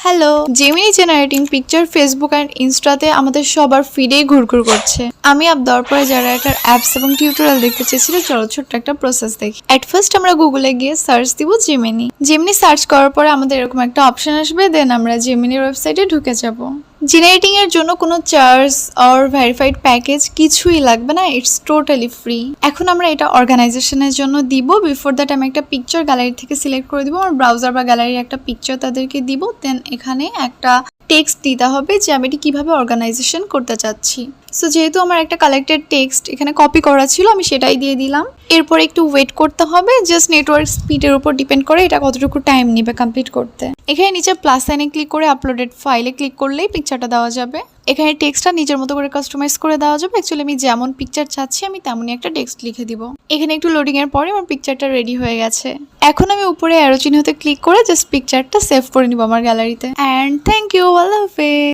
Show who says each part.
Speaker 1: Hello, Gemini generating picture Facebook and ইনস্টাতে আমাদের সবার ফিডেই ঘুরঘুর করছে। আমি দেওয়ার পরে যারা একটা অ্যাপস এবং টিউটোরিয়াল দেখতে চেয়েছিল, চলো ছোট্ট একটা প্রসেস দেখি। অ্যাট ফার্স্ট আমরা গুগলে গিয়ে সার্চ দিব জেমিনি সার্চ করার পরে আমাদের এরকম একটা অপশন আসবে, দেন আমরা জেমিনির ওয়েবসাইটে ঢুকে যাব। জেনারেটিং এর জন্য কোনো চার্জ অর ভেরিফাইড প্যাকেজ কিছুই লাগবে না, ইটস টোটালি ফ্রি। এখন আমরা এটা অর্গানাইজেশনের জন্য দিব। বিফোর দ্যাট আমি একটা পিকচার গ্যালারি থেকে সিলেক্ট করে দিব, আমার ব্রাউজার বা গ্যালারির একটা পিকচার তাদেরকে দিব। দেন এখানে একটা টেক্সট দিতে হবে যে আমি এটি কিভাবে অর্গানাইজেশন করতে চাচ্ছি। সো যেহেতু আমার একটা কালেক্টেড টেক্সট এখানে কপি করা ছিল, আমি সেটাই দিয়ে দিলাম। এরপর একটু ওয়েট করতে হবে, জাস্ট নেটওয়ার্ক স্পিডের উপর ডিপেন্ড করে এটা কতটুকু টাইম নেবে কমপ্লিট করতে। এখানে নিচে প্লাস সাইনে ক্লিক করে আপলোডেড ফাইলে ক্লিক করলেই পিকচারটা দেওয়া যাবে। এখানে টেক্সটটা নিজের মতো করে কাস্টমাইজ করে দেওয়া যাবে। অ্যাকচুয়ালি আমি যেমন পিকচার চাচ্ছি আমি তেমনই একটা টেক্সট লিখে দিব। এখানে একটু লোডিং এর পরে আমার পিকচারটা রেডি হয়ে গেছে। এখন আমি উপরে অ্যারো চিহ্নতে ক্লিক করে জাস্ট পিকচারটা সেভ করে নিব আমার গ্যালারিতে। And thank you.